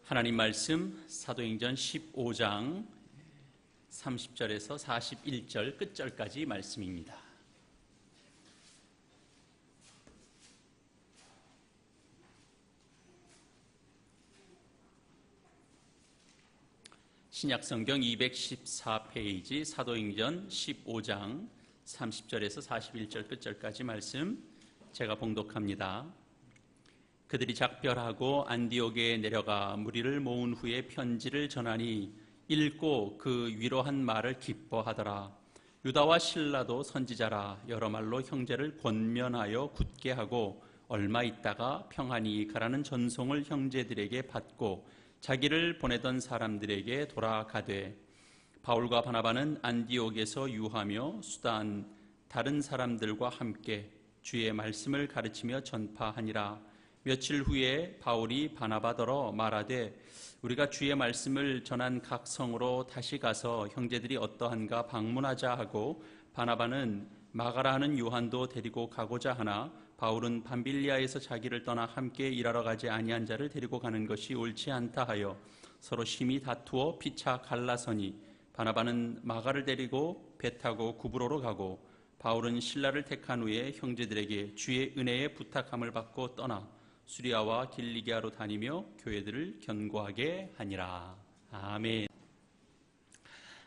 하나님 말씀 사도행전 15장 30절에서 41절 끝절까지 말씀입니다. 신약성경 214페이지 사도행전 15장 30절에서 41절 끝절까지 말씀 제가 봉독합니다. 그들이 작별하고 안디옥에 내려가 무리를 모은 후에 편지를 전하니 읽고 그 위로한 말을 기뻐하더라. 유다와 실라도 선지자라 여러 말로 형제를 권면하여 굳게 하고 얼마 있다가 평안히 가라는 전송을 형제들에게 받고 자기를 보내던 사람들에게 돌아가되 바울과 바나바는 안디옥에서 유하며 수단 다른 사람들과 함께 주의 말씀을 가르치며 전파하니라. 며칠 후에 바울이 바나바더러 말하되 우리가 주의 말씀을 전한 각 성으로 다시 가서 형제들이 어떠한가 방문하자 하고 바나바는 마가라 하는 요한도 데리고 가고자 하나 바울은 밤빌리아에서 자기를 떠나 함께 일하러 가지 아니한 자를 데리고 가는 것이 옳지 않다 하여 서로 심히 다투어 피차 갈라서니 바나바는 마가를 데리고 배 타고 구브로로 가고 바울은 실라를 택한 후에 형제들에게 주의 은혜에 부탁함을 받고 떠나 수리아와 길리기아로 다니며 교회들을 견고하게 하니라. 아멘.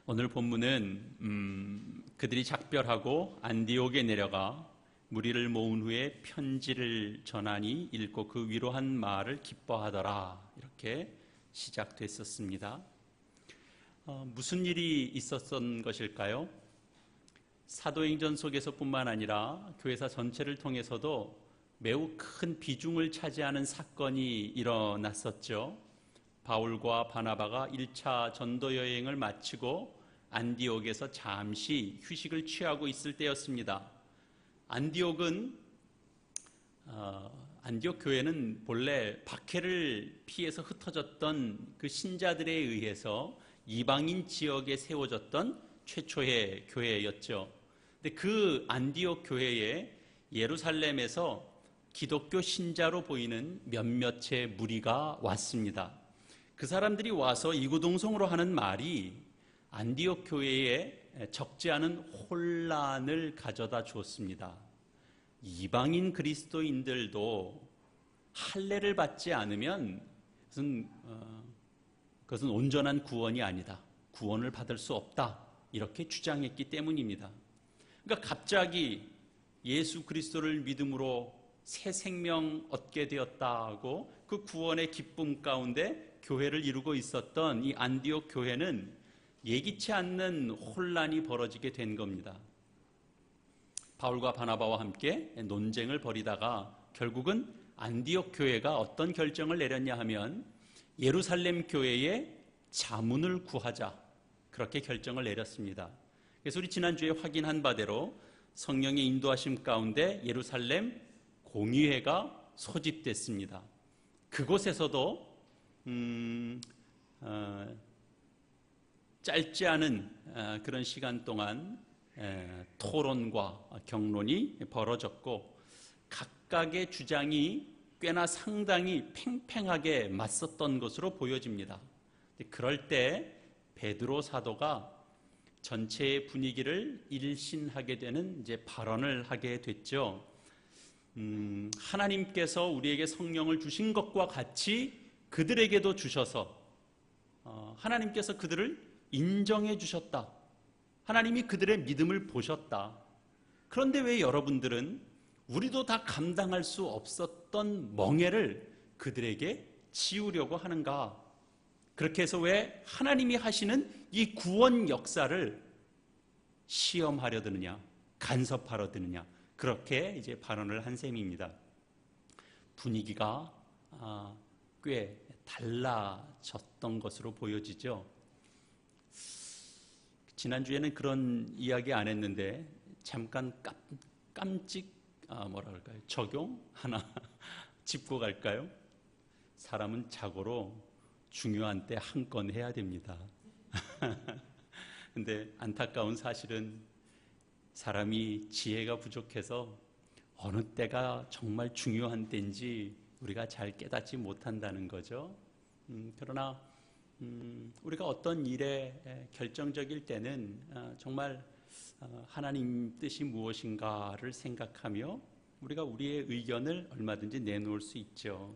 오늘 본문은 그들이 작별하고 안디옥에 내려가 무리를 모은 후에 편지를 전하니 읽고 그 위로한 말을 기뻐하더라. 이렇게 시작됐었습니다. 무슨 일이 있었던 것일까요? 사도행전 속에서뿐만 아니라 교회사 전체를 통해서도 매우 큰 비중을 차지하는 사건이 일어났었죠. 바울과 바나바가 1차 전도 여행을 마치고 안디옥에서 잠시 휴식을 취하고 있을 때였습니다. 안디옥 교회는 본래 박해를 피해서 흩어졌던 그 신자들에 의해서 이방인 지역에 세워졌던 최초의 교회였죠. 근데 그 안디옥 교회에 예루살렘에서 기독교 신자로 보이는 몇몇의 무리가 왔습니다. 그 사람들이 와서 이구동성으로 하는 말이 안디옥 교회에 적지 않은 혼란을 가져다 주었습니다. 이방인 그리스도인들도 할례를 받지 않으면 그것은 온전한 구원이 아니다. 구원을 받을 수 없다. 이렇게 주장했기 때문입니다. 그러니까 갑자기 예수 그리스도를 믿음으로 새 생명 얻게 되었다고 그 구원의 기쁨 가운데 교회를 이루고 있었던 이 안디옥 교회는 예기치 않는 혼란이 벌어지게 된 겁니다. 바울과 바나바와 함께 논쟁을 벌이다가 결국은 안디옥 교회가 어떤 결정을 내렸냐 하면 예루살렘 교회에 자문을 구하자, 그렇게 결정을 내렸습니다. 그래서 우리 지난주에 확인한 바대로 성령의 인도하심 가운데 예루살렘 공의회가 소집됐습니다. 그곳에서도 짧지 않은 그런 시간 동안 토론과 격론이 벌어졌고 각각의 주장이 꽤나 상당히 팽팽하게 맞섰던 것으로 보여집니다. 그럴 때 베드로 사도가 전체의 분위기를 일신하게 되는 이제 발언을 하게 됐죠. 하나님께서 우리에게 성령을 주신 것과 같이 그들에게도 주셔서 하나님께서 그들을 인정해 주셨다. 하나님이 그들의 믿음을 보셨다. 그런데 왜 여러분들은 우리도 다 감당할 수 없었던 멍해를 그들에게 지우려고 하는가? 그렇게 해서 왜 하나님이 하시는 이 구원 역사를 시험하려 드느냐, 간섭하려 드느냐, 그렇게 이제 발언을 한 셈입니다. 분위기가 꽤 달라졌던 것으로 보여지죠. 지난주에는 그런 이야기 안 했는데 잠깐 적용 하나 짚고 갈까요? 사람은 자고로 중요한 때 한 건 해야 됩니다. 근데 안타까운 사실은 사람이 지혜가 부족해서 어느 때가 정말 중요한 때인지 우리가 잘 깨닫지 못한다는 거죠. 그러나 우리가 어떤 일에 결정적일 때는 정말 하나님 뜻이 무엇인가를 생각하며 우리가 우리의 의견을 얼마든지 내놓을 수 있죠.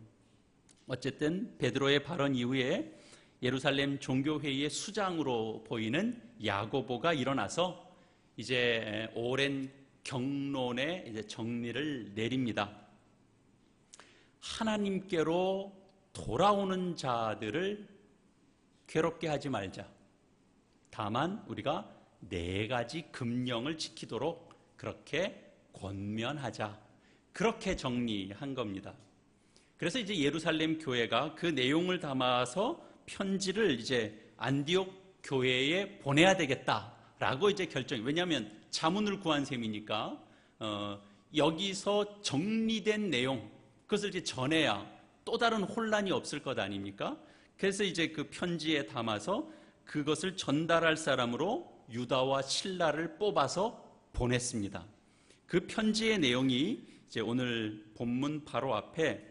어쨌든 베드로의 발언 이후에 예루살렘 종교회의의 수장으로 보이는 야고보가 일어나서 이제 오랜 경론의 이제 정리를 내립니다. 하나님께로 돌아오는 자들을 괴롭게 하지 말자. 다만 우리가 4가지 금령을 지키도록 그렇게 권면하자. 그렇게 정리한 겁니다. 그래서 이제 예루살렘 교회가 그 내용을 담아서 편지를 이제 안디옥 교회에 보내야 되겠다라고 이제 왜냐하면 자문을 구한 셈이니까 여기서 정리된 내용 그것을 이제 전해야 또 다른 혼란이 없을 것 아닙니까? 그래서 이제 그 편지에 담아서 그것을 전달할 사람으로 유다와 실라를 뽑아서 보냈습니다. 그 편지의 내용이 이제 오늘 본문 바로 앞에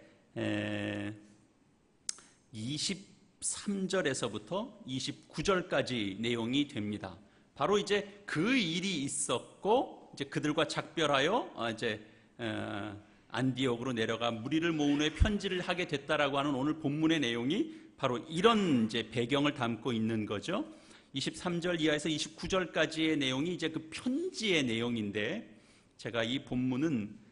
23절에서부터 29절까지 내용이 됩니다. 바로 이제 그 일이 있었고 이제 그들과 작별하여 이제 안디옥으로 내려가 무리를 모은 후에 편지를 하게 됐다라고 하는 오늘 본문의 내용이 바로 이런 이제 배경을 담고 있는 거죠. 23절 이하에서 29절까지의 내용이 이제 그 편지의 내용인데 제가 이 본문은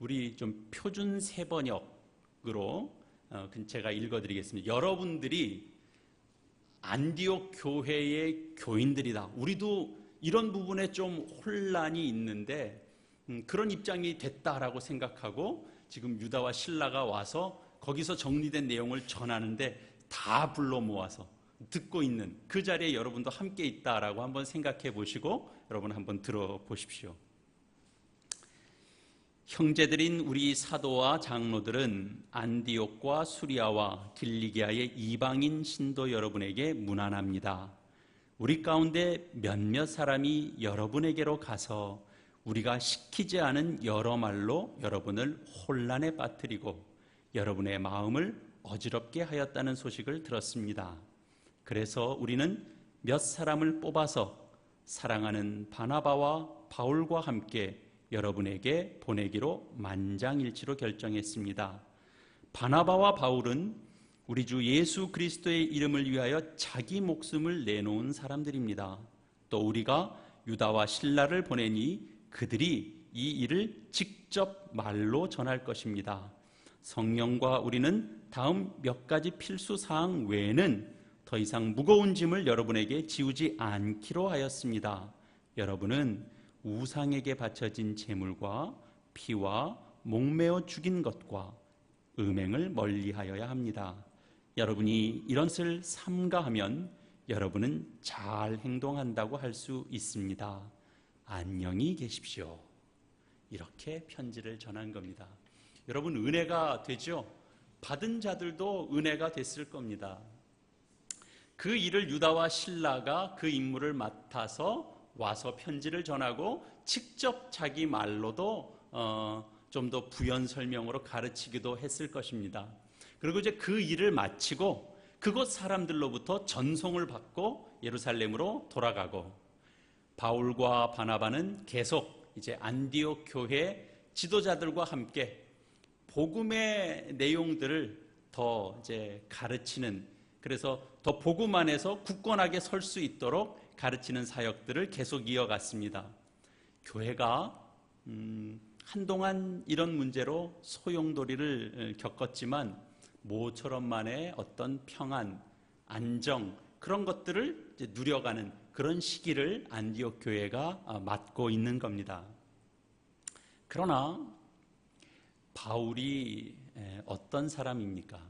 우리 좀 표준 세번역으로 제가 읽어드리겠습니다. 여러분들이 안디옥 교회의 교인들이다. 우리도 이런 부분에 좀 혼란이 있는데 그런 입장이 됐다라고 생각하고 지금 유다와 실라가 와서 거기서 정리된 내용을 전하는데 다 불러 모아서 듣고 있는 그 자리에 여러분도 함께 있다라고 한번 생각해 보시고 여러분 한번 들어보십시오. 형제들인 우리 사도와 장로들은 안디옥과 수리아와 길리기아의 이방인 신도 여러분에게 문안합니다. 우리 가운데 몇몇 사람이 여러분에게로 가서 우리가 시키지 않은 여러 말로 여러분을 혼란에 빠뜨리고 여러분의 마음을 어지럽게 하였다는 소식을 들었습니다. 그래서 우리는 몇 사람을 뽑아서 사랑하는 바나바와 바울과 함께 여러분에게 보내기로 만장일치로 결정했습니다. 바나바와 바울은 우리 주 예수 그리스도의 이름을 위하여 자기 목숨을 내놓은 사람들입니다. 또 우리가 유다와 실라를 보내니 그들이 이 일을 직접 말로 전할 것입니다. 성령과 우리는 다음 몇 가지 필수 사항 외에는 더 이상 무거운 짐을 여러분에게 지우지 않기로 하였습니다. 여러분은 우상에게 바쳐진 제물과 피와 목매어 죽인 것과 음행을 멀리하여야 합니다. 여러분이 이런 것을 삼가하면 여러분은 잘 행동한다고 할 수 있습니다. 안녕히 계십시오. 이렇게 편지를 전한 겁니다. 여러분 은혜가 되죠? 받은 자들도 은혜가 됐을 겁니다. 그 일을 유다와 실라가 그 임무를 맡아서 와서 편지를 전하고 직접 자기 말로도 좀 더 부연 설명으로 가르치기도 했을 것입니다. 그리고 이제 그 일을 마치고 그곳 사람들로부터 전송을 받고 예루살렘으로 돌아가고 바울과 바나바는 계속 이제 안디옥 교회 지도자들과 함께 복음의 내용들을 더 이제 가르치는, 그래서 더 복음 안에서 굳건하게 설 수 있도록 가르치는 사역들을 계속 이어갔습니다. 교회가 한동안 이런 문제로 소용돌이를 겪었지만 모처럼만의 어떤 평안, 안정 그런 것들을 이제 누려가는 그런 시기를 안디옥 교회가 맞고 있는 겁니다. 그러나 바울이 어떤 사람입니까?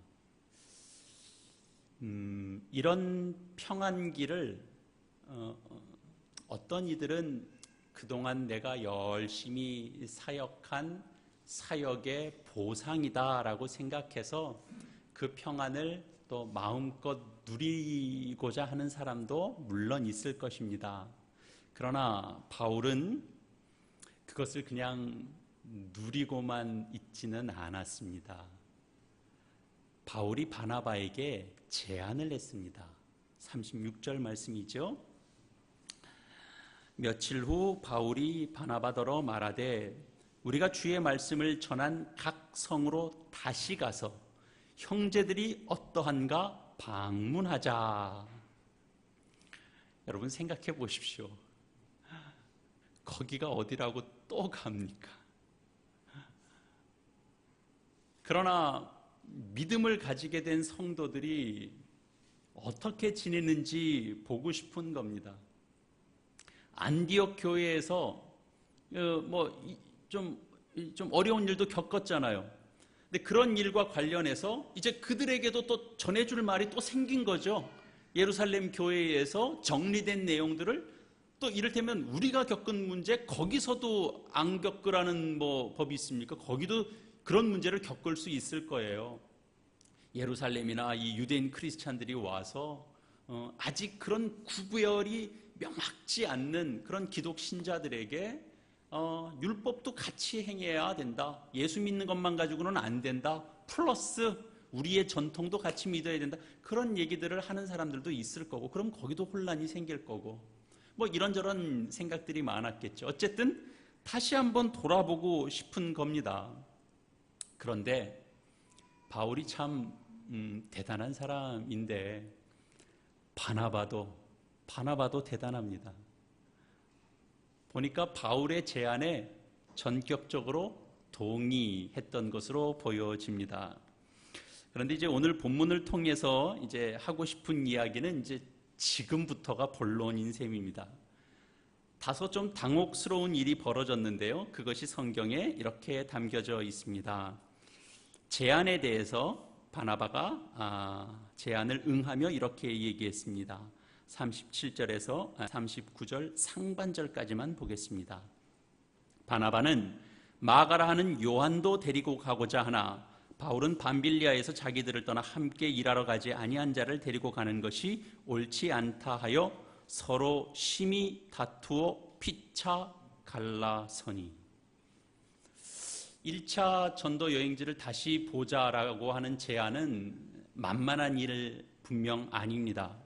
이런 평안기를 어떤 이들은 그동안 내가 열심히 사역한 사역의 보상이다라고 생각해서 그 평안을 또 마음껏 누리고자 하는 사람도 물론 있을 것입니다. 그러나 바울은 그것을 그냥 누리고만 있지는 않았습니다. 바울이 바나바에게 제안을 했습니다. 36절 말씀이죠. 며칠 후 바울이 바나바더러 말하되 우리가 주의 말씀을 전한 각 성으로 다시 가서 형제들이 어떠한가 방문하자. 여러분 생각해 보십시오. 거기가 어디라고 또 갑니까? 그러나 믿음을 가지게 된 성도들이 어떻게 지내는지 보고 싶은 겁니다. 안디옥 교회에서 좀 어려운 일도 겪었잖아요. 근데 그런 일과 관련해서 이제 그들에게도 또 전해줄 말이 또 생긴 거죠. 예루살렘 교회에서 정리된 내용들을 또 이를테면 우리가 겪은 문제 거기서도 안 겪으라는 법이 있습니까? 거기도 그런 문제를 겪을 수 있을 거예요. 예루살렘이나 이 유대인 크리스찬들이 와서 아직 그런 구별이 명확지 않는 그런 기독 신자들에게 율법도 같이 행해야 된다. 예수 믿는 것만 가지고는 안 된다. 플러스 우리의 전통도 같이 믿어야 된다. 그런 얘기들을 하는 사람들도 있을 거고, 그럼 거기도 혼란이 생길 거고, 이런저런 생각들이 많았겠죠. 어쨌든 다시 한번 돌아보고 싶은 겁니다. 그런데 바울이 참 대단한 사람인데 바나바도 대단합니다. 보니까 바울의 제안에 전격적으로 동의했던 것으로 보여집니다. 그런데 이제 오늘 본문을 통해서 이제 하고 싶은 이야기는 이제 지금부터가 본론인 셈입니다. 다소 좀 당혹스러운 일이 벌어졌는데요. 그것이 성경에 이렇게 담겨져 있습니다. 제안에 대해서 바나바가 제안을 응하며 이렇게 얘기했습니다. 37절에서 39절 상반절까지만 보겠습니다. 바나바는 마가라 하는 요한도 데리고 가고자 하나 바울은 밤빌리아에서 자기들을 떠나 함께 일하러 가지 아니한 자를 데리고 가는 것이 옳지 않다 하여 서로 심히 다투어 피차 갈라서니. 1차 전도 여행지를 다시 보자라고 하는 제안은 만만한 일 분명 아닙니다.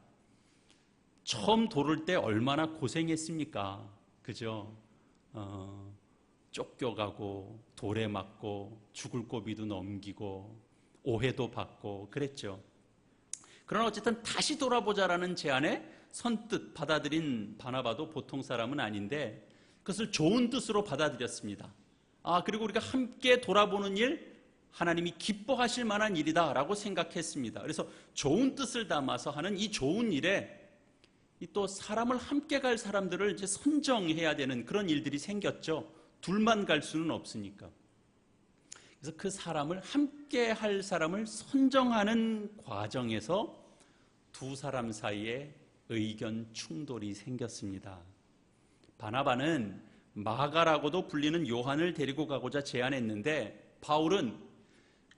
처음 도를 때 얼마나 고생했습니까? 그죠? 쫓겨가고 돌에 맞고 죽을 고비도 넘기고 오해도 받고 그랬죠. 그러나 어쨌든 다시 돌아보자라는 제안에 선뜻 받아들인 바나바도 보통 사람은 아닌데 그것을 좋은 뜻으로 받아들였습니다. 그리고 우리가 함께 돌아보는 일, 하나님이 기뻐하실 만한 일이다라고 생각했습니다. 그래서 좋은 뜻을 담아서 하는 이 좋은 일에 또 사람을 함께 갈 사람들을 이제 선정해야 되는 그런 일들이 생겼죠. 둘만 갈 수는 없으니까. 그래서 그 사람을 함께 할 사람을 선정하는 과정에서 두 사람 사이에 의견 충돌이 생겼습니다. 바나바는 마가라고도 불리는 요한을 데리고 가고자 제안했는데 바울은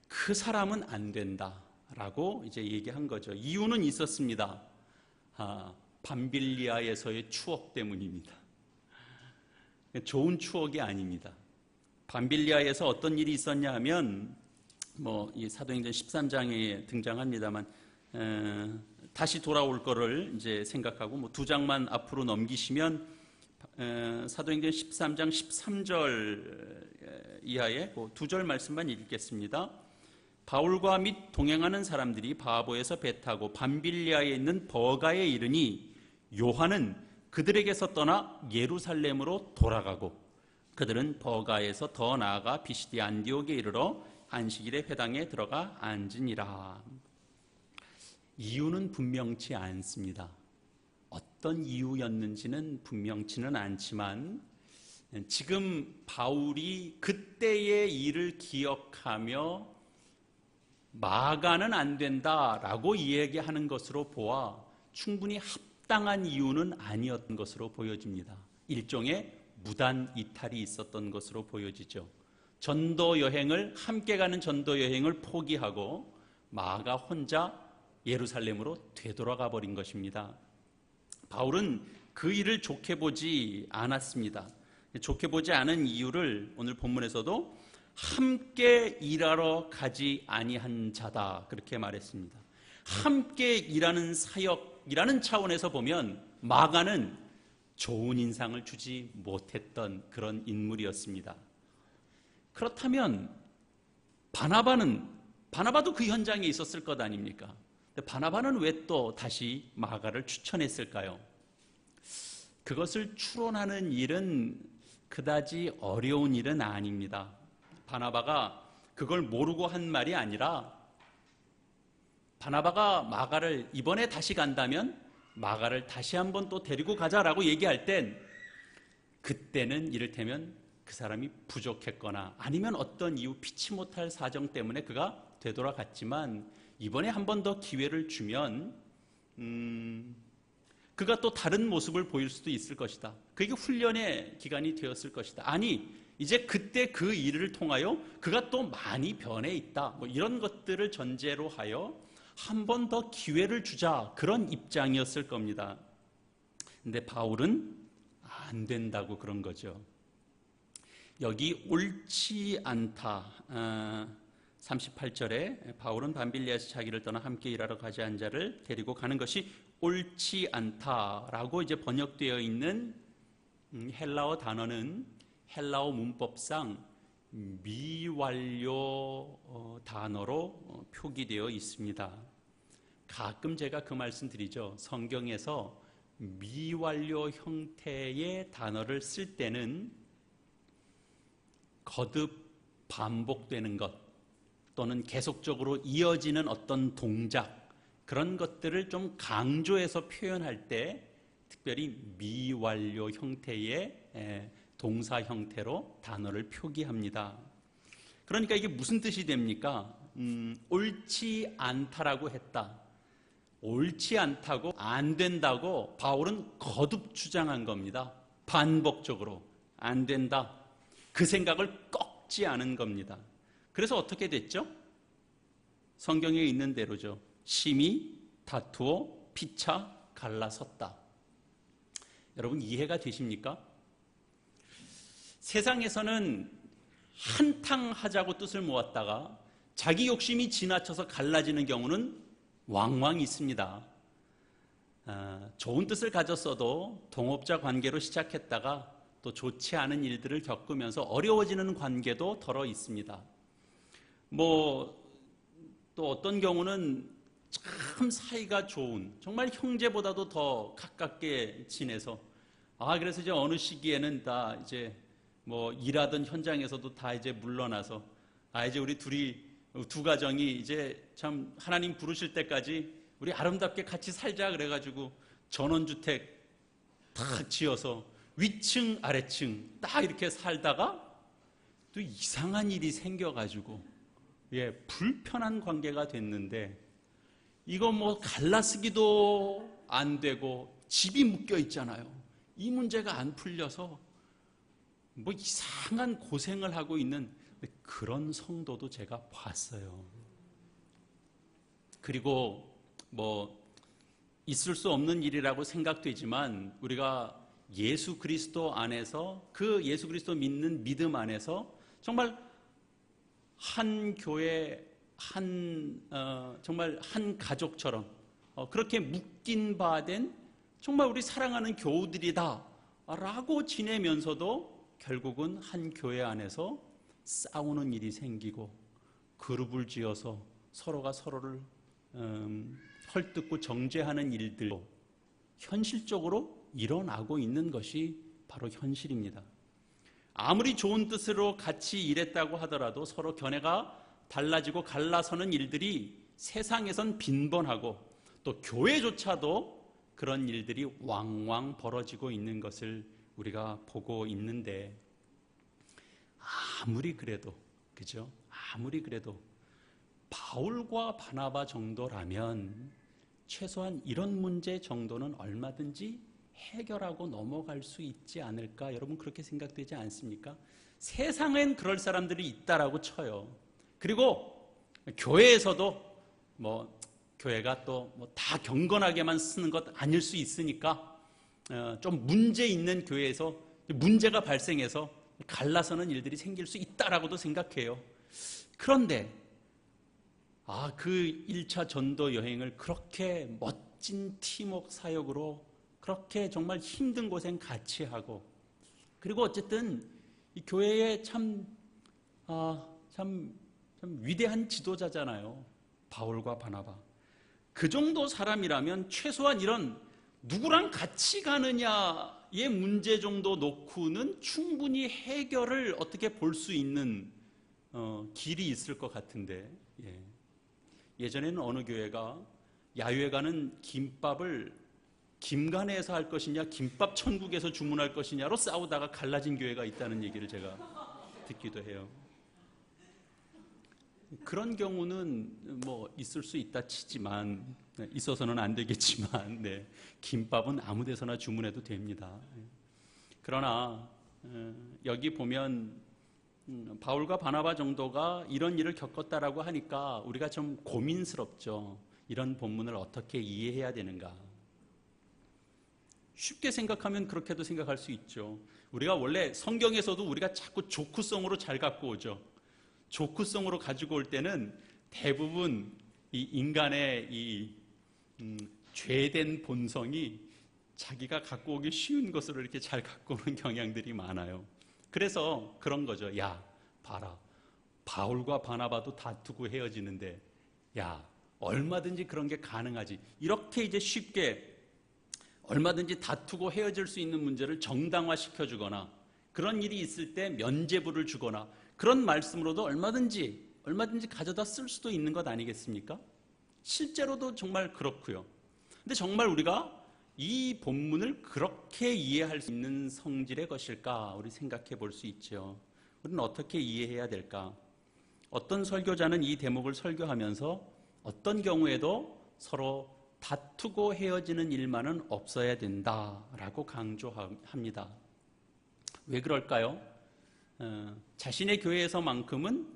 그 사람은 안 된다라고 이제 얘기한 거죠. 이유는 있었습니다. 밤빌리아에서의 추억 때문입니다. 좋은 추억이 아닙니다. 밤빌리아에서 어떤 일이 있었냐 하면 이 사도행전 13장에 등장합니다만 다시 돌아올 거를 이제 생각하고 두 장만 앞으로 넘기시면 사도행전 13장 13절 이하의 두 절 말씀만 읽겠습니다. 바울과 및 동행하는 사람들이 바보에서 배 타고 밤빌리아에 있는 버가에 이르니 요한은 그들에게서 떠나 예루살렘으로 돌아가고 그들은 버가에서 더 나아가 비시디 안디옥에 이르러 안식일에 회당에 들어가 앉으니라. 이유는 분명치 않습니다. 어떤 이유였는지는 분명치는 않지만 지금 바울이 그때의 일을 기억하며 마가는 안 된다라고 이야기하는 것으로 보아 충분히 합당한 이유는 아니었던 것으로 보여집니다. 일종의 무단 이탈이 있었던 것으로 보여지죠. 전도 여행을 함께 가는 전도 여행을 포기하고 마가 혼자 예루살렘으로 되돌아가 버린 것입니다. 바울은 그 일을 좋게 보지 않았습니다. 좋게 보지 않은 이유를 오늘 본문에서도 함께 일하러 가지 아니한 자다, 그렇게 말했습니다. 함께 일하는 사역이라는 차원에서 보면 마가는 좋은 인상을 주지 못했던 그런 인물이었습니다. 그렇다면 바나바도 그 현장에 있었을 것 아닙니까? 근데 바나바는 왜 또 다시 마가를 추천했을까요? 그것을 추론하는 일은 그다지 어려운 일은 아닙니다. 바나바가 그걸 모르고 한 말이 아니라, 바나바가 마가를 이번에 다시 간다면 마가를 다시 한번 또 데리고 가자라고 얘기할 땐, 그때는 이를테면 그 사람이 부족했거나 아니면 어떤 이유, 피치 못할 사정 때문에 그가 되돌아갔지만, 이번에 한 번 더 기회를 주면 그가 또 다른 모습을 보일 수도 있을 것이다. 그게 훈련의 기간이 되었을 것이다. 아니, 이제 그때 그 일을 통하여 그가 또 많이 변해 있다, 뭐 이런 것들을 전제로 하여 한 번 더 기회를 주자, 그런 입장이었을 겁니다. 근데 바울은 안 된다고 그런 거죠. 여기 옳지 않다, 38절에 바울은 밤빌리아에서 자기를 떠나 함께 일하러 가지 않은 자를 데리고 가는 것이 옳지 않다라고 이제 번역되어 있는 헬라어 단어는 헬라어 문법상 미완료 단어로 표기되어 있습니다. 가끔 제가 그 말씀 드리죠. 성경에서 미완료 형태의 단어를 쓸 때는 거듭 반복되는 것 또는 계속적으로 이어지는 어떤 동작, 그런 것들을 좀 강조해서 표현할 때 특별히 미완료 형태의 동사 형태로 단어를 표기합니다. 그러니까 이게 무슨 뜻이 됩니까? 옳지 않다라고 했다. 옳지 않다고, 안 된다고 바울은 거듭 주장한 겁니다. 반복적으로 안 된다, 그 생각을 꺾지 않은 겁니다. 그래서 어떻게 됐죠? 성경에 있는 대로죠. 심히 다투어 피차 갈라섰다. 여러분 이해가 되십니까? 세상에서는 한탕하자고 뜻을 모았다가 자기 욕심이 지나쳐서 갈라지는 경우는 왕왕 있습니다. 좋은 뜻을 가졌어도 동업자 관계로 시작했다가 또 좋지 않은 일들을 겪으면서 어려워지는 관계도 덜어 있습니다. 또 어떤 경우는 참 사이가 좋은, 정말 형제보다도 더 가깝게 지내서, 그래서 이제 어느 시기에는 다 이제 일하던 현장에서도 다 이제 물러나서, 이제 우리 두 가정이 이제 참 하나님 부르실 때까지 우리 아름답게 같이 살자 그래가지고 전원주택 다 지어서 위층 아래층 딱 이렇게 살다가 또 이상한 일이 생겨가지고 불편한 관계가 됐는데, 이거 갈라쓰기도 안 되고 집이 묶여 있잖아요. 이 문제가 안 풀려서 이상한 고생을 하고 있는 그런 성도도 제가 봤어요. 그리고 있을 수 없는 일이라고 생각되지만 우리가 예수 그리스도 안에서, 그 예수 그리스도 믿는 믿음 안에서 정말 한 교회, 정말 한 가족처럼 그렇게 묶인 바 된 정말 우리 사랑하는 교우들이다 라고 지내면서도 결국은 한 교회 안에서 싸우는 일이 생기고 그룹을 지어서 서로가 서로를 헐뜯고 정죄하는 일들도 현실적으로 일어나고 있는 것이 바로 현실입니다. 아무리 좋은 뜻으로 같이 일했다고 하더라도 서로 견해가 달라지고 갈라서는 일들이 세상에선 빈번하고 또 교회조차도 그런 일들이 왕왕 벌어지고 있는 것을 우리가 보고 있는데, 아무리 그래도, 그죠? 아무리 그래도 바울과 바나바 정도라면 최소한 이런 문제 정도는 얼마든지 해결하고 넘어갈 수 있지 않을까? 여러분 그렇게 생각되지 않습니까? 세상엔 그럴 사람들이 있다라고 쳐요. 그리고 교회에서도 교회가 또 다 경건하게만 쓰는 것 아닐 수 있으니까 좀 문제 있는 교회에서 문제가 발생해서 갈라서는 일들이 생길 수 있다라고도 생각해요. 그런데 그 1차 전도 여행을 그렇게 멋진 팀워크 사역으로 그렇게 정말 힘든 고생 같이 하고, 그리고 어쨌든 이 교회의 참 위대한 지도자잖아요. 바울과 바나바. 그 정도 사람이라면 최소한 이런 누구랑 같이 가느냐의 문제 정도 놓고는 충분히 해결을 어떻게 볼 수 있는 길이 있을 것 같은데, 예전에는 어느 교회가 야유회 가는 김밥을 김간에서 할 것이냐 김밥 천국에서 주문할 것이냐로 싸우다가 갈라진 교회가 있다는 얘기를 제가 듣기도 해요. 그런 경우는 뭐 있을 수 있다 치지만, 있어서는 안 되겠지만, 김밥은 아무 데서나 주문해도 됩니다. 그러나 여기 보면 바울과 바나바 정도가 이런 일을 겪었다라고 하니까 우리가 좀 고민스럽죠. 이런 본문을 어떻게 이해해야 되는가. 쉽게 생각하면 그렇게도 생각할 수 있죠. 우리가 원래 성경에서도 우리가 자꾸 조크성으로 잘 갖고 오죠. 조크성으로 가지고 올 때는 대부분 이 인간의 이 죄된 본성이 자기가 갖고 오기 쉬운 것으로 이렇게 잘 갖고 오는 경향들이 많아요. 그래서 그런 거죠. 야, 봐라. 바울과 바나바도 다투고 헤어지는데, 야, 얼마든지 그런 게 가능하지. 이렇게 이제 쉽게 얼마든지 다투고 헤어질 수 있는 문제를 정당화시켜주거나, 그런 일이 있을 때 면죄부를 주거나, 그런 말씀으로도 얼마든지 가져다 쓸 수도 있는 것 아니겠습니까? 실제로도 정말 그렇고요. 근데 정말 우리가 이 본문을 그렇게 이해할 수 있는 성질의 것일까? 우리 생각해 볼 수 있죠. 우리는 어떻게 이해해야 될까? 어떤 설교자는 이 대목을 설교하면서 어떤 경우에도 서로 다투고 헤어지는 일만은 없어야 된다라고 강조합니다. 왜 그럴까요? 자신의 교회에서만큼은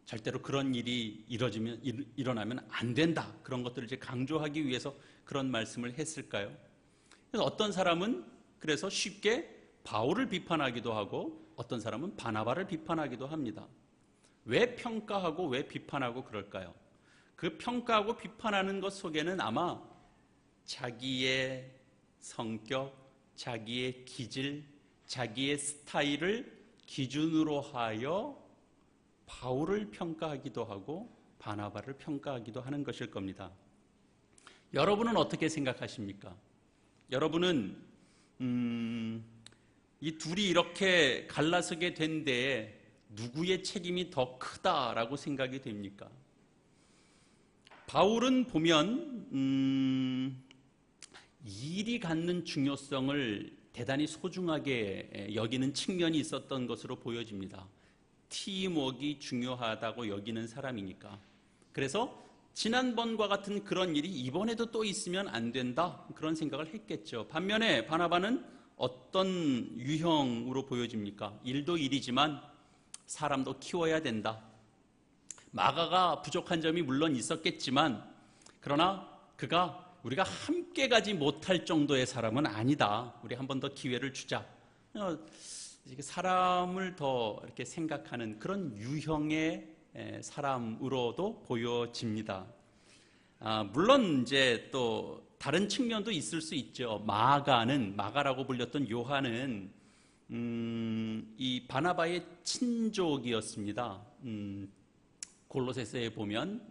절대로 그런 일이 일어나면 안 된다. 그런 것들을 이제 강조하기 위해서 그런 말씀을 했을까요? 그래서 어떤 사람은 그래서 쉽게 바울을 비판하기도 하고, 어떤 사람은 바나바를 비판하기도 합니다. 왜 평가하고 왜 비판하고 그럴까요? 그 평가하고 비판하는 것 속에는 아마 자기의 성격, 자기의 기질, 자기의 스타일을 기준으로 하여 바울을 평가하기도 하고 바나바를 평가하기도 하는 것일 겁니다. 여러분은 어떻게 생각하십니까? 여러분은 이 둘이 이렇게 갈라서게 된 데에 누구의 책임이 더 크다라고 생각이 됩니까? 바울은 보면 일이 갖는 중요성을 대단히 소중하게 여기는 측면이 있었던 것으로 보여집니다. 팀워크가 중요하다고 여기는 사람이니까. 그래서 지난번과 같은 그런 일이 이번에도 또 있으면 안 된다, 그런 생각을 했겠죠. 반면에 바나바는 어떤 유형으로 보여집니까? 일도 일이지만 사람도 키워야 된다. 마가가 부족한 점이 물론 있었겠지만, 그러나 그가 우리가 함께 가지 못할 정도의 사람은 아니다. 우리 한 번 더 기회를 주자. 사람을 더 이렇게 생각하는 그런 유형의 사람으로도 보여집니다. 물론 이제 또 다른 측면도 있을 수 있죠. 마가라고 불렸던 요한은 이 바나바의 친족이었습니다. 골로새서에 보면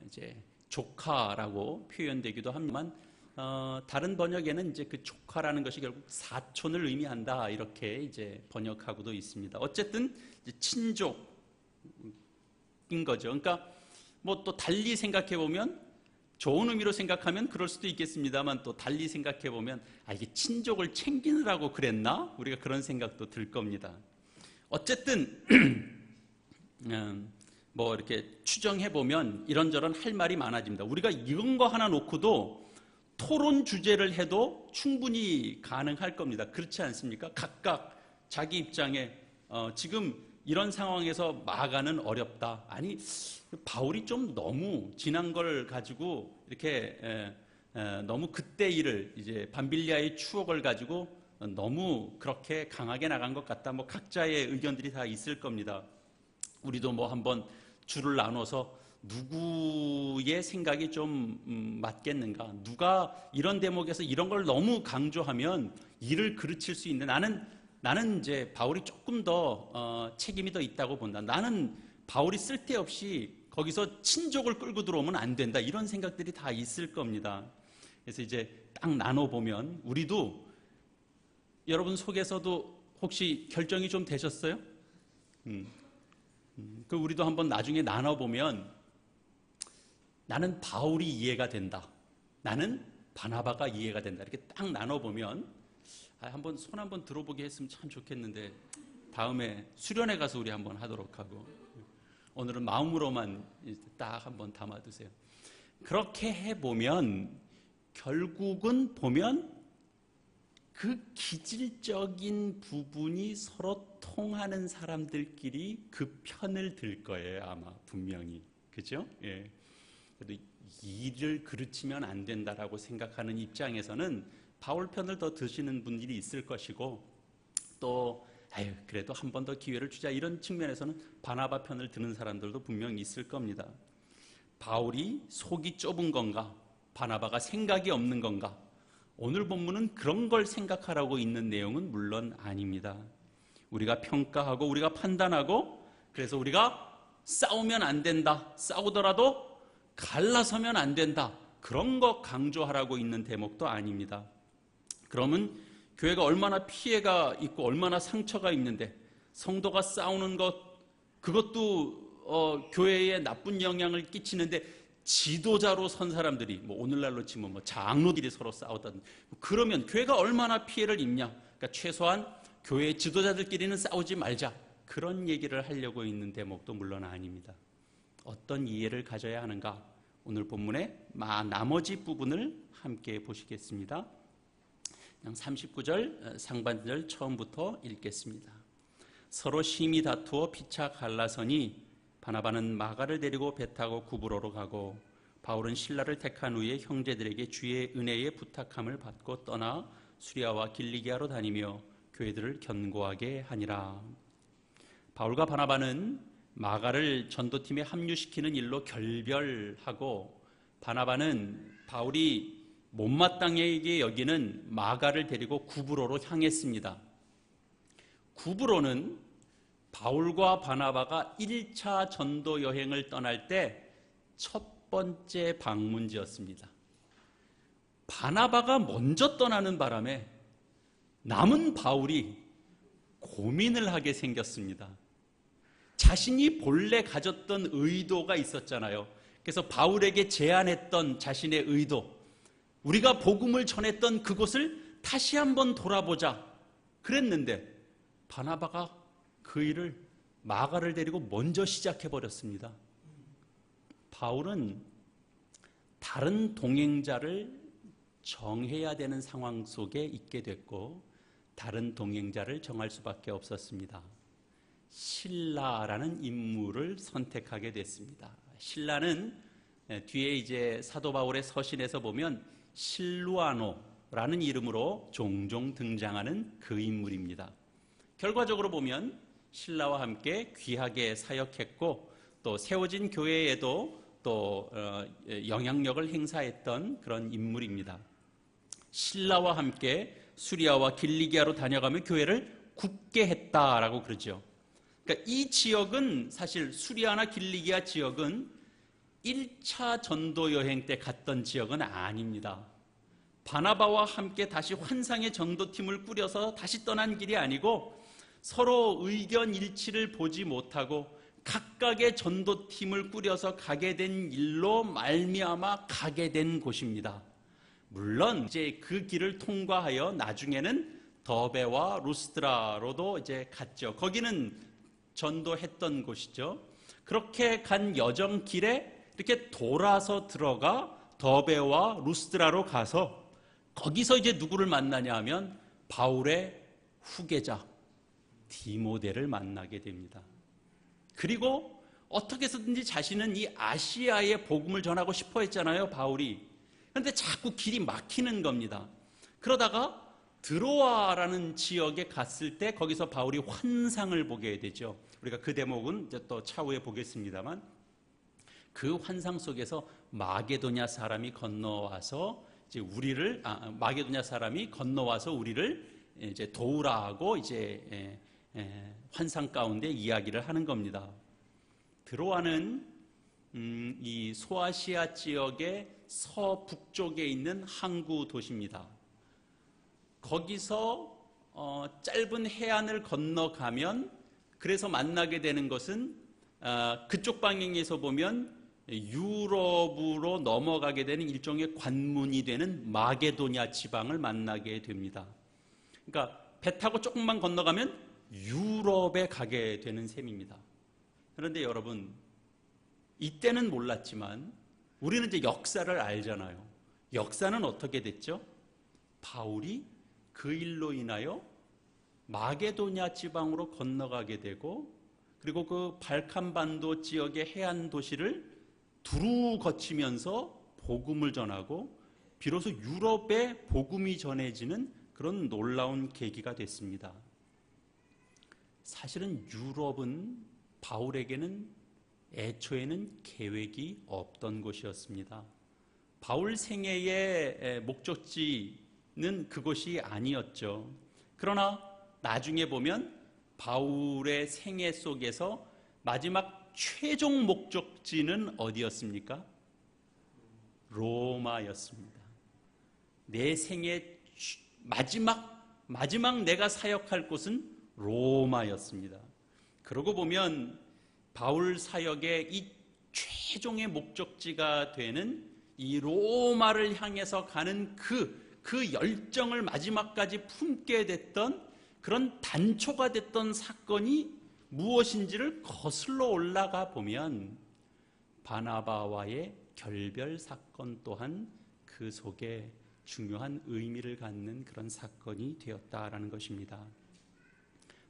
이제 조카라고 표현되기도 합니다만, 다른 번역에는 이제 그 조카라는 것이 결국 사촌을 의미한다, 이렇게 이제 번역하고도 있습니다. 어쨌든 이제 친족인 거죠. 그러니까 뭐 또 달리 생각해 보면, 좋은 의미로 생각하면 그럴 수도 있겠습니다만, 또 달리 생각해 보면 이게 친족을 챙기느라고 그랬나? 우리가 그런 생각도 들 겁니다. 어쨌든 뭐 이렇게 추정해 보면 이런저런 할 말이 많아집니다. 우리가 이런 거 하나 놓고도 토론 주제를 해도 충분히 가능할 겁니다. 그렇지 않습니까? 각각 자기 입장에 지금 이런 상황에서 마가는 어렵다. 아니, 바울이 좀 너무 지난 걸 가지고 이렇게 너무 그때 일을, 이제 밤빌리아의 추억을 가지고 너무 그렇게 강하게 나간 것 같다. 뭐 각자의 의견들이 다 있을 겁니다. 우리도 뭐 한번 줄을 나눠서 누구의 생각이 좀 맞겠는가? 누가 이런 대목에서 이런 걸 너무 강조하면 일을 그르칠 수 있는, 나는 이제 바울이 조금 더 책임이 더 있다고 본다. 나는 바울이 쓸데없이 거기서 친족을 끌고 들어오면 안 된다. 이런 생각들이 다 있을 겁니다. 그래서 이제 딱 나눠보면 우리도 여러분 속에서도 혹시 결정이 좀 되셨어요? 그 우리도 한번 나중에 나눠보면 나는 바울이 이해가 된다. 나는 바나바가 이해가 된다. 이렇게 딱 나눠보면 한번 손 한번 들어보게 했으면 참 좋겠는데 다음에 수련회 가서 우리 한번 하도록 하고 오늘은 마음으로만 딱 한번 담아두세요. 그렇게 해보면 결국은 보면 그 기질적인 부분이 서로 통하는 사람들끼리 그 편을 들 거예요. 아마 분명히. 그죠? 예. 그래도 일을 그르치면 안 된다라고 생각하는 입장에서는 바울 편을 더 드시는 분들이 있을 것이고 또 그래도 한 번 더 기회를 주자 이런 측면에서는 바나바 편을 드는 사람들도 분명히 있을 겁니다. 바울이 속이 좁은 건가? 바나바가 생각이 없는 건가? 오늘 본문은 그런 걸 생각하라고 있는 내용은 물론 아닙니다. 우리가 평가하고 우리가 판단하고 그래서 우리가 싸우면 안 된다. 싸우더라도 갈라서면 안 된다. 그런 거 강조하라고 있는 대목도 아닙니다. 그러면 교회가 얼마나 피해가 있고 얼마나 상처가 있는데 성도가 싸우는 것 그것도 교회에 나쁜 영향을 끼치는데 지도자로 선 사람들이 뭐 오늘날로 치면 뭐 장로들이 서로 싸우던 그러면 교회가 얼마나 피해를 입냐? 그러니까 최소한 교회 지도자들끼리는 싸우지 말자. 그런 얘기를 하려고 있는 대목도 물론 아닙니다. 어떤 이해를 가져야 하는가? 오늘 본문의 나머지 부분을 함께 보시겠습니다. 39절 상반절 처음부터 읽겠습니다. 서로 심히 다투어 피차 갈라서니 바나바는 마가를 데리고 배 타고 구브로로 가고 바울은 실라를 택한 후에 형제들에게 주의 은혜에 부탁함을 받고 떠나 수리아와 길리기아로 다니며 교회들을 견고하게 하니라. 바울과 바나바는 마가를 전도팀에 합류시키는 일로 결별하고 바나바는 바울이 못마땅하게 여기는 마가를 데리고 구브로로 향했습니다. 구브로는 바울과 바나바가 1차 전도 여행을 떠날 때 첫 번째 방문지였습니다. 바나바가 먼저 떠나는 바람에 남은 바울이 고민을 하게 생겼습니다. 자신이 본래 가졌던 의도가 있었잖아요. 그래서 바울에게 제안했던 자신의 의도, 우리가 복음을 전했던 그곳을 다시 한번 돌아보자 그랬는데 바나바가 그 일을 마가를 데리고 먼저 시작해버렸습니다. 바울은 다른 동행자를 정해야 되는 상황 속에 있게 됐고 다른 동행자를 정할 수밖에 없었습니다. 실라라는 인물을 선택하게 됐습니다. 실라는 뒤에 이제 사도 바울의 서신에서 보면 실루아노라는 이름으로 종종 등장하는 그 인물입니다. 결과적으로 보면 실라와 함께 귀하게 사역했고 또 세워진 교회에도 또 영향력을 행사했던 그런 인물입니다. 실라와 함께 수리아와 길리기아로 다녀가며 교회를 굳게 했다라고 그러죠. 그러니까 이 지역은 사실 수리아나 길리기아 지역은 1차 전도 여행 때 갔던 지역은 아닙니다. 바나바와 함께 다시 환상의 전도팀을 꾸려서 다시 떠난 길이 아니고 서로 의견 일치를 보지 못하고 각각의 전도팀을 꾸려서 가게 된 일로 말미암아 가게 된 곳입니다. 물론 이제 그 길을 통과하여 나중에는 더베와 루스드라로도 이제 갔죠. 거기는 전도했던 곳이죠. 그렇게 간 여정 길에 이렇게 돌아서 들어가 더베와 루스드라로 가서 거기서 이제 누구를 만나냐 하면 바울의 후계자 디모데를 만나게 됩니다. 그리고 어떻게 해서든지 자신은 이 아시아에 복음을 전하고 싶어 했잖아요, 바울이. 그런데 자꾸 길이 막히는 겁니다. 그러다가 드로아라는 지역에 갔을 때 거기서 바울이 환상을 보게 되죠. 우리가 그 대목은 이제 또 차후에 보겠습니다만, 그 환상 속에서 마게도냐 사람이 건너와서 이제 마게도냐 사람이 건너와서 우리를 이제 도우라고 이제 환상 가운데 이야기를 하는 겁니다. 드로아는 이 소아시아 지역의 서북쪽에 있는 항구 도시입니다. 거기서 짧은 해안을 건너가면, 그래서 만나게 되는 것은 그쪽 방향에서 보면 유럽으로 넘어가게 되는 일종의 관문이 되는 마게도냐 지방을 만나게 됩니다. 그러니까 배 타고 조금만 건너가면 유럽에 가게 되는 셈입니다. 그런데 여러분, 이때는 몰랐지만 우리는 이제 역사를 알잖아요. 역사는 어떻게 됐죠? 바울이 그 일로 인하여 마게도냐 지방으로 건너가게 되고, 그리고 그 발칸반도 지역의 해안 도시를 두루 거치면서 복음을 전하고 비로소 유럽에 복음이 전해지는 그런 놀라운 계기가 됐습니다. 사실은 유럽은 바울에게는 애초에는 계획이 없던 곳이었습니다. 바울 생애의 목적지는 그곳이 아니었죠. 그러나 나중에 보면 바울의 생애 속에서 마지막 최종 목적지는 어디였습니까? 로마였습니다. 내 생애 마지막 내가 사역할 곳은 로마였습니다. 그러고 보면 바울 사역의 이 최종의 목적지가 되는 이 로마를 향해서 가는 그 열정을 마지막까지 품게 됐던 그런 단초가 됐던 사건이 무엇인지를 거슬러 올라가 보면 바나바와의 결별 사건 또한 그 속에 중요한 의미를 갖는 그런 사건이 되었다라는 것입니다.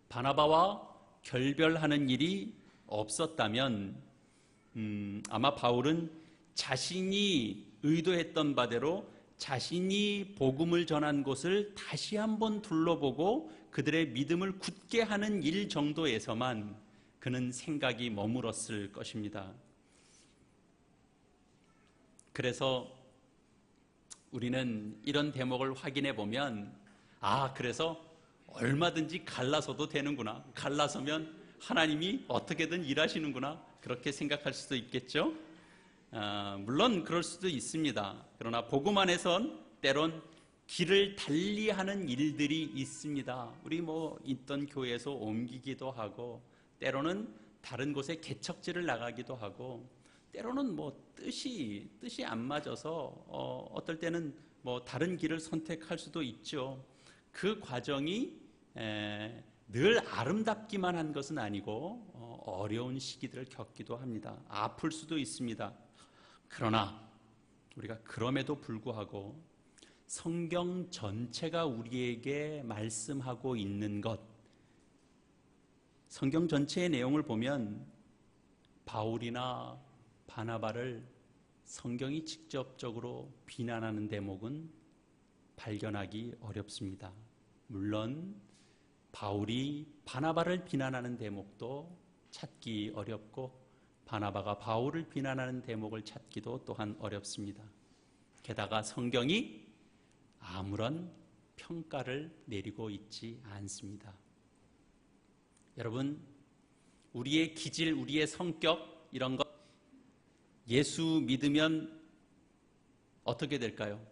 바나바와 결별하는 일이 없었다면 아마 바울은 자신이 의도했던 바대로 자신이 복음을 전한 곳을 다시 한번 둘러보고 그들의 믿음을 굳게 하는 일 정도에서만 그는 생각이 머물었을 것입니다. 그래서 우리는 이런 대목을 확인해 보면, 그래서 얼마든지 갈라서도 되는구나, 갈라서면 하나님이 어떻게든 일하시는구나, 그렇게 생각할 수도 있겠죠. 물론 그럴 수도 있습니다. 그러나 복음 안에선 때론 길을 달리하는 일들이 있습니다. 우리 있던 교회에서 옮기기도 하고, 때로는 다른 곳에 개척지를 나가기도 하고, 때로는 뜻이 안 맞아서 어떨 때는 다른 길을 선택할 수도 있죠. 그 과정이 늘 아름답기만 한 것은 아니고 어려운 시기들을 겪기도 합니다. 아플 수도 있습니다. 그러나 우리가 그럼에도 불구하고 성경 전체가 우리에게 말씀하고 있는 것, 성경 전체의 내용을 보면 바울이나 바나바를 성경이 직접적으로 비난하는 대목은 발견하기 어렵습니다. 물론 바울이 바나바를 비난하는 대목도 찾기 어렵고, 바나바가 바울을 비난하는 대목을 찾기도 또한 어렵습니다. 게다가 성경이 아무런 평가를 내리고 있지 않습니다. 여러분, 우리의 기질, 우리의 성격, 이런 것 예수 믿으면 어떻게 될까요?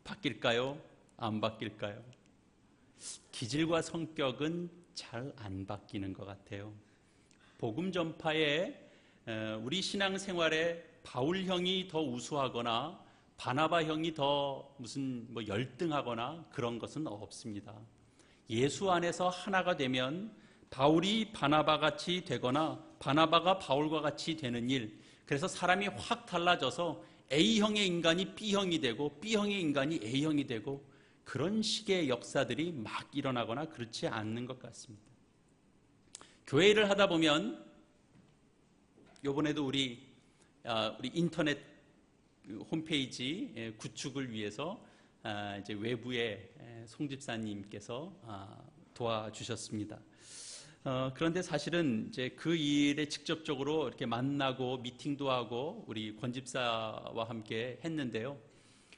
바뀔까요? 안 바뀔까요? 기질과 성격은 잘 안 바뀌는 것 같아요. 복음 전파에 우리 신앙생활에 바울 형이 더 우수하거나 바나바 형이 더 무슨 열등하거나 그런 것은 없습니다. 예수 안에서 하나가 되면 바울이 바나바 같이 되거나 바나바가 바울과 같이 되는 일, 그래서 사람이 확 달라져서 A형의 인간이 B형이 되고 B형의 인간이 A형이 되고 그런 식의 역사들이 막 일어나거나 그렇지 않는 것 같습니다. 교회 일을 하다 보면, 이번에도 우리 인터넷 홈페이지 구축을 위해서 이제 외부의 송 집사님께서 도와주셨습니다. 그런데 사실은 이제 그 일에 직접적으로 이렇게 만나고 미팅도 하고 우리 권 집사와 함께 했는데요.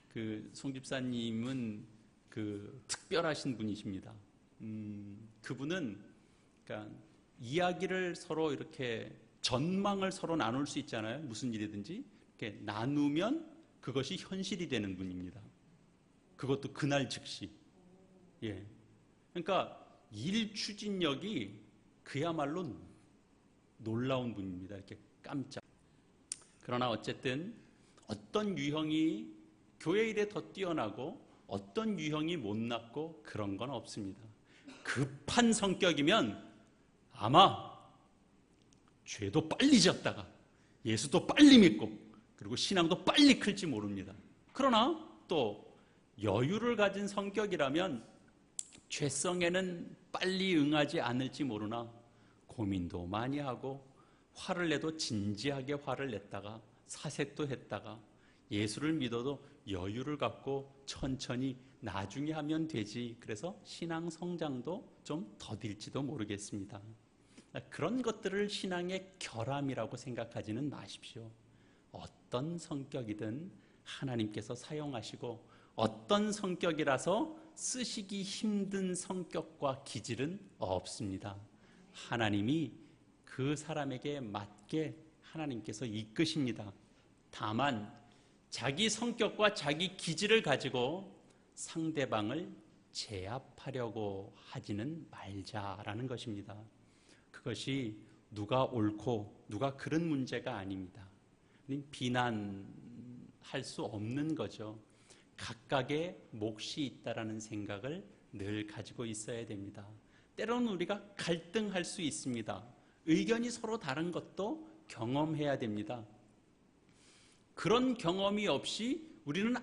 그 송 집사님은 그 특별하신 분이십니다. 그분은 그러니까 이야기를 서로 이렇게 전망을 서로 나눌 수 있잖아요. 무슨 일이든지 이렇게 나누면 그것이 현실이 되는 분입니다. 그것도 그날 즉시. 예. 그러니까 일 추진력이 그야말로 놀라운 분입니다. 이렇게 깜짝. 그러나 어쨌든 어떤 유형이 교회 일에 더 뛰어나고 어떤 유형이 못났고 그런 건 없습니다. 급한 성격이면 아마 죄도 빨리 졌다가 예수도 빨리 믿고 그리고 신앙도 빨리 클지 모릅니다. 그러나 또 여유를 가진 성격이라면 죄성에는 빨리 응하지 않을지 모르나 고민도 많이 하고 화를 내도 진지하게 화를 냈다가 사색도 했다가 예수를 믿어도 여유를 갖고 천천히 나중에 하면 되지. 그래서 신앙 성장도 좀 더딜지도 모르겠습니다. 그런 것들을 신앙의 결함이라고 생각하지는 마십시오. 어떤 성격이든 하나님께서 사용하시고 어떤 성격이라서 쓰시기 힘든 성격과 기질은 없습니다. 하나님이 그 사람에게 맞게 하나님께서 이끄십니다. 다만 자기 성격과 자기 기질을 가지고 상대방을 제압하려고 하지는 말자라는 것입니다. 그것이 누가 옳고 누가 그런 문제가 아닙니다. 비난할 수 없는 거죠. 각각의 몫이 있다라는 생각을 늘 가지고 있어야 됩니다. 때로는 우리가 갈등할 수 있습니다. 의견이 서로 다른 것도 경험해야 됩니다. 그런 경험이 없이 우리는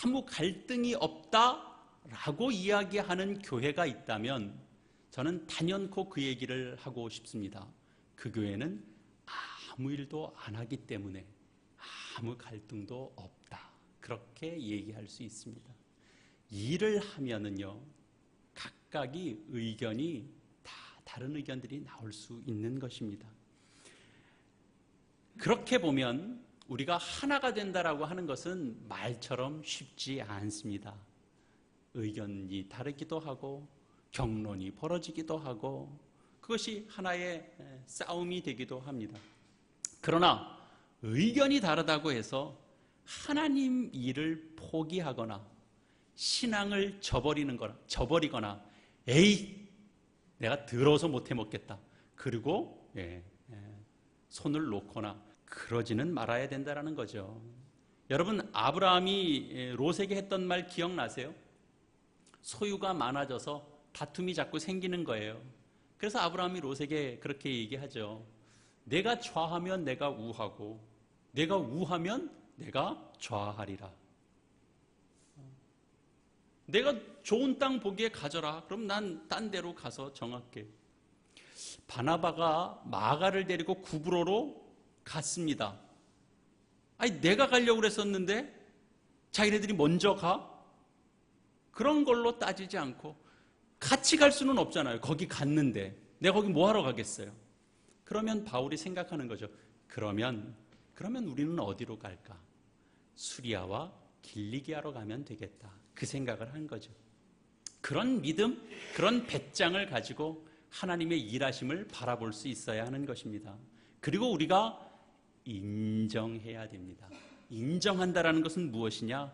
아무 갈등이 없다라고 이야기하는 교회가 있다면 저는 단연코 그 얘기를 하고 싶습니다. 그 교회는 아무 일도 안 하기 때문에 아무 갈등도 없다. 그렇게 얘기할 수 있습니다. 일을 하면은요, 각각의 의견이 다 다른 의견들이 나올 수 있는 것입니다. 그렇게 보면 우리가 하나가 된다라고 하는 것은 말처럼 쉽지 않습니다. 의견이 다르기도 하고 경론이 벌어지기도 하고 그것이 하나의 싸움이 되기도 합니다. 그러나 의견이 다르다고 해서 하나님 일을 포기하거나 신앙을 저버리거나 에이 내가 더러워서 못 해먹겠다 그리고 손을 놓거나 그러지는 말아야 된다는 거죠. 여러분 아브라함이 롯에게 했던 말 기억나세요? 소유가 많아져서 다툼이 자꾸 생기는 거예요. 그래서 아브라함이 롯에게 그렇게 얘기하죠. 내가 좌하면 내가 우하고 내가 우하면 내가 좌하리라. 내가 좋은 땅 보기에 가져라. 그럼 난 딴 데로 가서 정할게. 바나바가 마가를 데리고 구브로로 갔습니다. 아니 내가 가려고 그랬었는데 자기네들이 먼저 가? 그런 걸로 따지지 않고 같이 갈 수는 없잖아요. 거기 갔는데 내가 거기 뭐 하러 가겠어요? 그러면 바울이 생각하는 거죠. 그러면 우리는 어디로 갈까? 수리아와 길리기아로 가면 되겠다. 그 생각을 한 거죠. 그런 믿음, 그런 배짱을 가지고 하나님의 일하심을 바라볼 수 있어야 하는 것입니다. 그리고 우리가 인정해야 됩니다. 인정한다라는 것은 무엇이냐?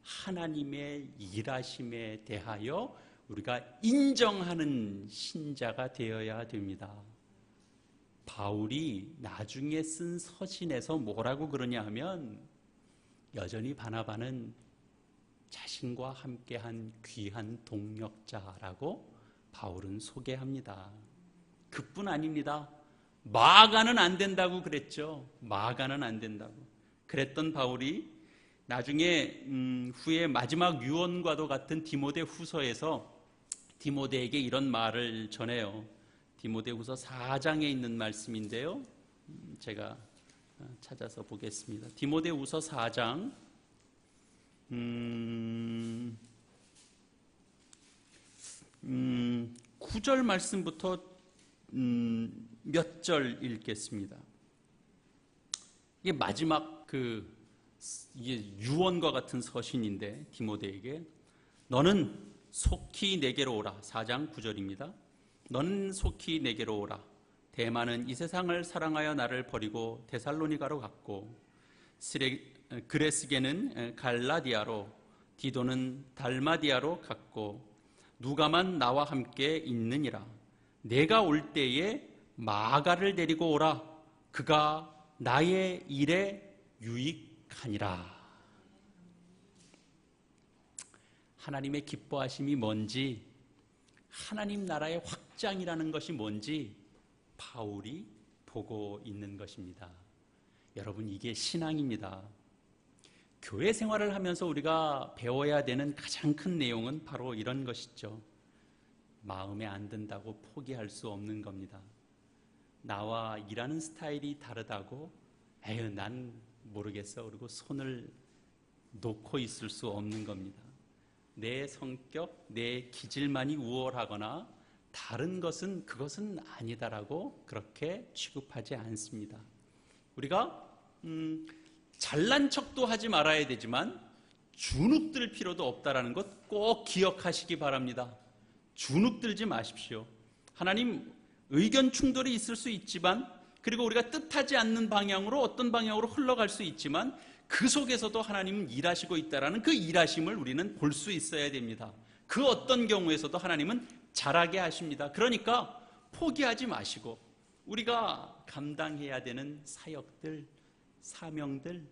하나님의 일하심에 대하여 우리가 인정하는 신자가 되어야 됩니다. 바울이 나중에 쓴 서신에서 뭐라고 그러냐 하면 여전히 바나바는 자신과 함께한 귀한 동력자라고 바울은 소개합니다. 그뿐 아닙니다. 마가는 안 된다고 그랬죠. 마가는 안 된다고. 그랬던 바울이 나중에 후에 마지막 유언과도 같은 디모데 후서에서 디모데에게 이런 말을 전해요. 디모데 후서 4장에 있는 말씀인데요. 제가 찾아서 보겠습니다. 디모데 후서 4장 9절 말씀부터 몇 절 읽겠습니다. 이게 마지막 이게 유언과 같은 서신인데 디모데에게 너는 속히 내게로 오라. 4장 9절입니다. 너는 속히 내게로 오라. 데마는 이 세상을 사랑하여 나를 버리고 데살로니가로 갔고 그레스게는 갈라디아로 디도는 달마디아로 갔고 누가만 나와 함께 있느니라. 내가 올 때에 마가를 데리고 오라. 그가 나의 일에 유익하니라. 하나님의 기뻐하심이 뭔지, 하나님 나라의 확장이라는 것이 뭔지 바울이 보고 있는 것입니다. 여러분, 이게 신앙입니다. 교회 생활을 하면서 우리가 배워야 되는 가장 큰 내용은 바로 이런 것이죠. 마음에 안 든다고 포기할 수 없는 겁니다. 나와 일하는 스타일이 다르다고 에휴 난 모르겠어 그리고 손을 놓고 있을 수 없는 겁니다. 내 성격, 내 기질만이 우월하거나 다른 것은 그것은 아니다라고 그렇게 취급하지 않습니다. 우리가 잘난 척도 하지 말아야 되지만 주눅들 필요도 없다라는 것 꼭 기억하시기 바랍니다. 주눅들지 마십시오. 하나님 의견 충돌이 있을 수 있지만, 그리고 우리가 뜻하지 않는 방향으로 어떤 방향으로 흘러갈 수 있지만 그 속에서도 하나님은 일하시고 있다라는 그 일하심을 우리는 볼 수 있어야 됩니다. 그 어떤 경우에서도 하나님은 잘하게 하십니다. 그러니까 포기하지 마시고 우리가 감당해야 되는 사역들, 사명들,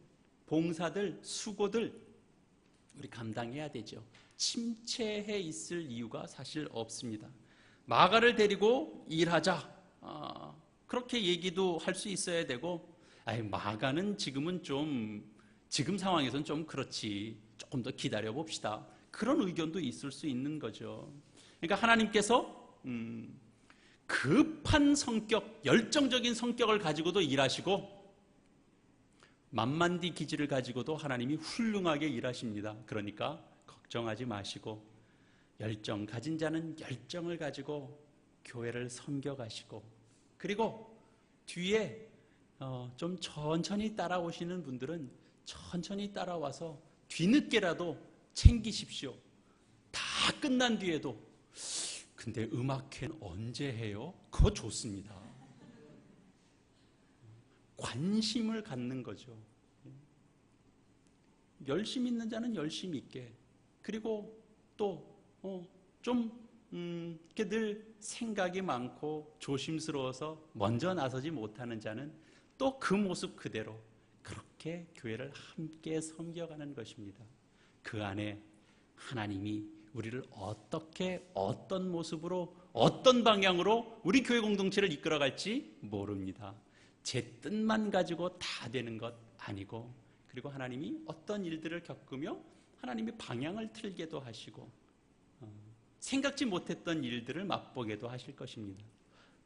봉사들, 수고들 우리 감당해야 되죠. 침체해 있을 이유가 사실 없습니다. 마가를 데리고 일하자, 그렇게 얘기도 할 수 있어야 되고, 마가는 지금은 지금 상황에서는 좀 그렇지, 조금 더 기다려 봅시다, 그런 의견도 있을 수 있는 거죠. 그러니까 하나님께서 급한 성격, 열정적인 성격을 가지고도 일하시고 만만디 기질을 가지고도 하나님이 훌륭하게 일하십니다. 그러니까 걱정하지 마시고 열정 가진 자는 열정을 가지고 교회를 섬겨가시고, 그리고 뒤에 좀 천천히 따라오시는 분들은 천천히 따라와서 뒤늦게라도 챙기십시오. 다 끝난 뒤에도 근데 음악회는 언제 해요? 그거 좋습니다. 관심을 갖는 거죠. 열심히 있는 자는 열심히 있게, 그리고 또 이렇게 늘 생각이 많고 조심스러워서 먼저 나서지 못하는 자는 또 그 모습 그대로 그렇게 교회를 함께 섬겨가는 것입니다. 그 안에 하나님이 우리를 어떻게, 어떤 모습으로, 어떤 방향으로 우리 교회 공동체를 이끌어갈지 모릅니다. 제 뜻만 가지고 다 되는 것 아니고, 그리고 하나님이 어떤 일들을 겪으며 하나님이 방향을 틀게도 하시고 생각지 못했던 일들을 맛보게도 하실 것입니다.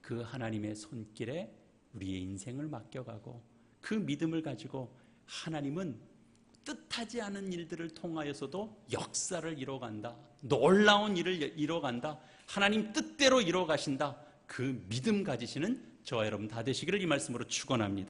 그 하나님의 손길에 우리의 인생을 맡겨가고 그 믿음을 가지고 하나님은 뜻하지 않은 일들을 통하여서도 역사를 이뤄간다, 놀라운 일을 이뤄간다, 하나님 뜻대로 이뤄가신다, 그 믿음 가지시는 저와 여러분 다 되시기를 이 말씀으로 축원합니다.